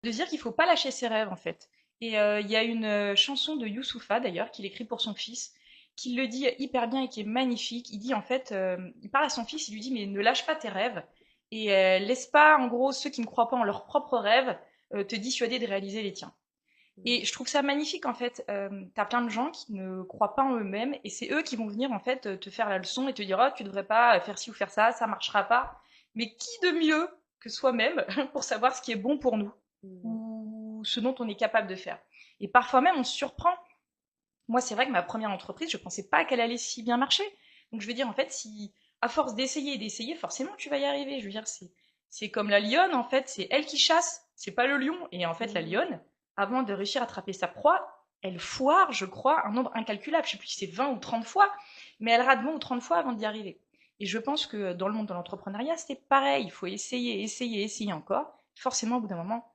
de se dire qu'il faut pas lâcher ses rêves en fait. Et il y a une chanson de Youssoupha d'ailleurs qu'il écrit pour son fils, qui le dit hyper bien et qui est magnifique. Il dit en fait, il parle à son fils, il lui dit mais ne lâche pas tes rêves et laisse pas en gros ceux qui ne croient pas en leurs propres rêves te dissuader de réaliser les tiens. Mmh. Et je trouve ça magnifique en fait. T'as plein de gens qui ne croient pas en eux-mêmes et c'est eux qui vont venir en fait te faire la leçon et te dire oh tu devrais pas faire ci ou faire ça, ça marchera pas. Mais qui de mieux que soi-même pour savoir ce qui est bon pour nous Mmh. ou ce dont on est capable de faire. Et parfois même on se surprend. Moi c'est vrai que ma première entreprise je pensais pas qu'elle allait si bien marcher. Donc je veux dire en fait si à force d'essayer et d'essayer forcément tu vas y arriver. Je veux dire c'est comme la lionne en fait, c'est elle qui chasse, c'est pas le lion. Et en fait la Mmh. lionne avant de réussir à attraper sa proie, elle foire, je crois, un nombre incalculable. Je sais plus si c'est 20 ou 30 fois, mais elle rate 20 ou 30 fois avant d'y arriver. Et je pense que dans le monde de l'entrepreneuriat, c'est pareil. Il faut essayer, essayer, essayer encore. Forcément, au bout d'un moment,